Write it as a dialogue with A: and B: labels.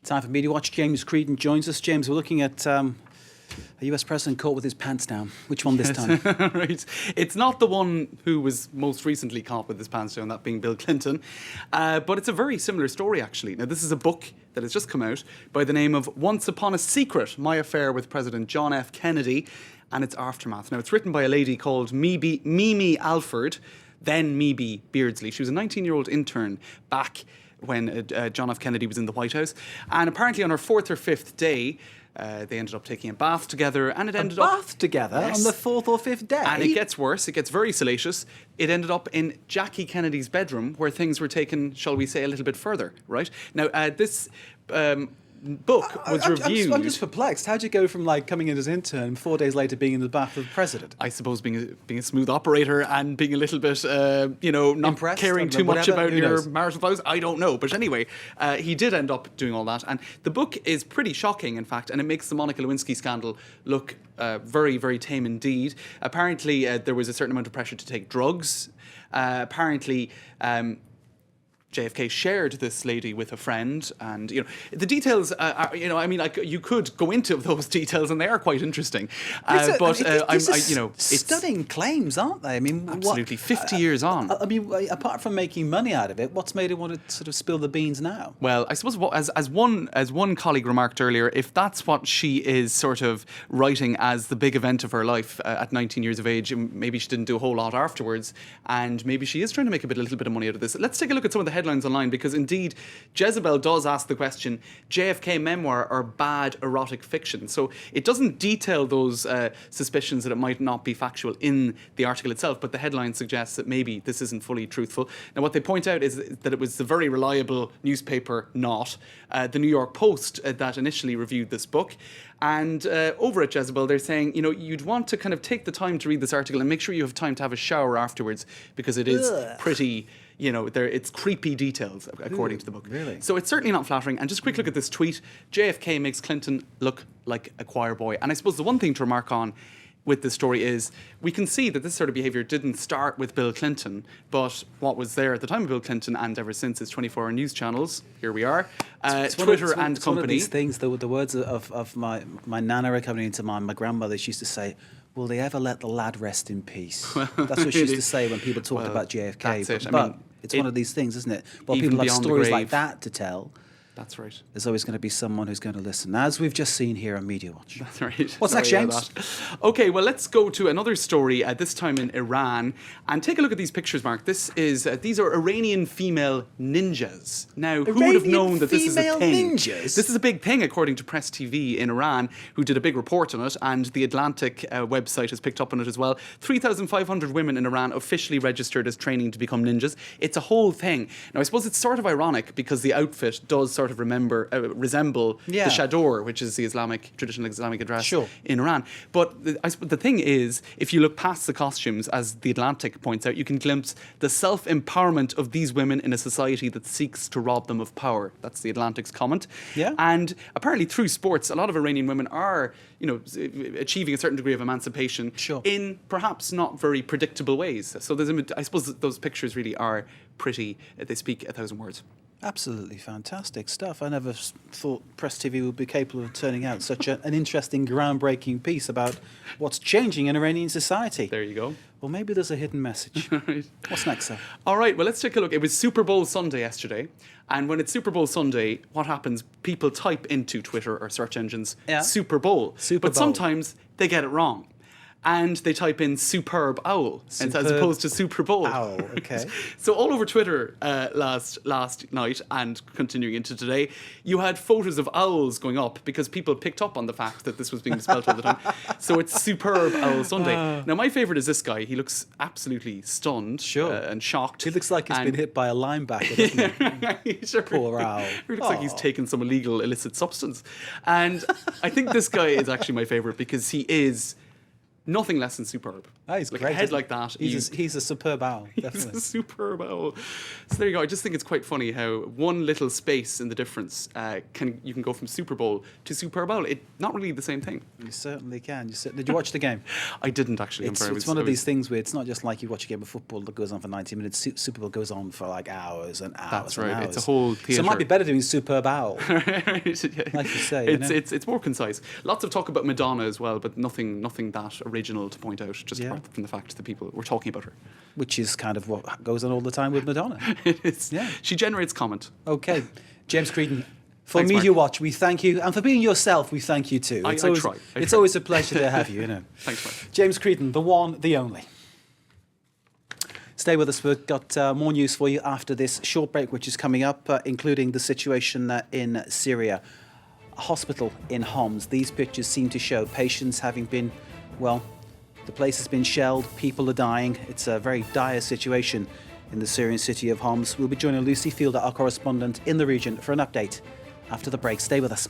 A: Time for Media Watch. James Creedon joins us. James, we're looking at a US president caught with his pants down. Which one this time?
B: Right. It's not the one who was most recently caught with his pants down, that being Bill Clinton. But it's a very similar story, actually. Now, this is a book that has just come out by the name of Once Upon a Secret, My Affair with President John F. Kennedy and Its Aftermath. Now, it's written by a lady called Mimi Alford, then Mimi Beardsley. She was a 19-year-old intern back when John F. Kennedy was in the White House. And apparently on her fourth or fifth day, they ended up taking a bath together, and it ended up...
A: A bath together on the fourth or fifth day?
B: And it gets worse. It gets very salacious. It ended up in Jackie Kennedy's bedroom, where things were taken, shall we say, a little bit further, right? Now, this... book was reviewed.
A: I'm just perplexed. How'd you go from coming in as intern 4 days later being in the bath of the president?
B: I suppose being a smooth operator and being a little bit, not
A: impressed,
B: caring too much about your marital vows. I don't know. But anyway, he did end up doing all that. And the book is pretty shocking, in fact, and it makes the Monica Lewinsky scandal look very, very tame indeed. Apparently, there was a certain amount of pressure to take drugs. Apparently... JFK shared this lady with a friend, and the details. You could go into those details, and they are quite interesting.
A: It's stunning claims, aren't they? I mean,
B: absolutely. 50 years on.
A: I mean, apart from making money out of it, what's made it want to sort of spill the beans now?
B: Well, I suppose as one colleague remarked earlier, if that's what she is sort of writing as the big event of her life at 19 years of age, maybe she didn't do a whole lot afterwards, and maybe she is trying to make a little bit of money out of this. Let's take a look at some of the headlines online, because indeed Jezebel does ask the question, JFK memoir or bad erotic fiction? So it doesn't detail those suspicions that it might not be factual in the article itself, but the headline suggests that maybe this isn't fully truthful. Now, what they point out is that it was the very reliable newspaper, not the New York Post, that initially reviewed this book. And over at Jezebel, they're saying, you'd want to kind of take the time to read this article and make sure you have time to have a shower afterwards, because it is pretty... it's creepy details, according to the book.
A: Really?
B: So it's certainly not flattering. And just a quick look at this tweet. JFK makes Clinton look like a choir boy. And I suppose the one thing to remark on with this story is we can see that this sort of behaviour didn't start with Bill Clinton, but what was there at the time of Bill Clinton and ever since is 24-hour news channels. Here we are. Twitter and company.
A: One of these things, the words of my nana are coming into mind. My grandmother, she used to say, will they ever let the lad rest in peace? That's what she used to say when people talked about JFK.
B: That's it.
A: But it's one of these things, isn't it? Well, people have stories like that to tell.
B: That's right.
A: There's always going to be someone who's going to listen, as we've just seen here on Media Watch.
B: That's right.
A: What's next, James?
B: Okay, well, let's go to another story, this time in Iran, and take a look at these pictures, Mark. These are Iranian female ninjas. Now, who would have known that this is a thing?
A: Ninjas?
B: This is a big thing, according to Press TV in Iran, who did a big report on it, and the Atlantic website has picked up on it as well. 3,500 women in Iran officially registered as training to become ninjas. It's a whole thing. Now, I suppose it's sort of ironic, because the outfit does sort of resemble the chador, which is the traditional Islamic dress in Iran. But the thing is, if you look past the costumes, as the Atlantic points out, you can glimpse the self-empowerment of these women in a society that seeks to rob them of power. That's the Atlantic's comment. Yeah. And apparently through sports, a lot of Iranian women are, achieving a certain degree of emancipation in perhaps not very predictable ways. So I suppose those pictures really are pretty, they speak 1,000 words.
A: Absolutely fantastic stuff. I never thought Press TV would be capable of turning out such an interesting, groundbreaking piece about what's changing in Iranian society.
B: There you go.
A: Well, maybe there's a hidden message. Right. What's next, sir?
B: All right, well, let's take a look. It was Super Bowl Sunday yesterday. And when it's Super Bowl Sunday, what happens? People type into Twitter or search engines Super Bowl. But sometimes they get it wrong. And they type in superb owl as opposed to Super Bowl.
A: Owl, okay.
B: So all over Twitter last night and continuing into today, you had photos of owls going up because people picked up on the fact that this was being spelt all the time. So it's Superb Owl Sunday. Now, my favourite is this guy. He looks absolutely stunned and shocked.
A: He looks like he's been hit by a linebacker, doesn't he? Poor owl.
B: He looks like he's taken some illegal illicit substance. And I think this guy is actually my favourite because he is nothing less than superb.
A: He's
B: like
A: great.
B: a head like that.
A: He's a superb owl. Definitely.
B: He's a superb owl. So there you go. I just think it's quite funny how one little space in the difference you can go from Super Bowl to superb owl. It's not really the same thing.
A: You certainly can. Did you watch the game?
B: I didn't actually.
A: It's one of these things where it's not just like you watch a game of football that goes on for 90 minutes. Super Bowl goes on for like hours and hours.
B: That's right.
A: And hours.
B: It's a whole theatre.
A: So it might be better doing superb owl.
B: Right.
A: Like you say.
B: It's more concise. Lots of talk about Madonna as well, but nothing that original to point out. Just apart from the fact that people were talking about her.
A: Which is kind of what goes on all the time with Madonna.
B: It is.
A: Yeah.
B: She generates comment.
A: Okay. James Creedon, for
B: Thanks,
A: Media
B: Mark.
A: Watch, we thank you. And for being yourself, we thank you too.
B: I try.
A: It's always a pleasure to have you,
B: Thanks, Mark.
A: James Creedon, the one, the only. Stay with us. We've got more news for you after this short break, which is coming up, including the situation in Syria. A hospital in Homs. These pictures seem to show patients having been, well, the place has been shelled, people are dying. It's a very dire situation in the Syrian city of Homs. We'll be joining Lucy Fielder, our correspondent in the region, for an update after the break. Stay with us.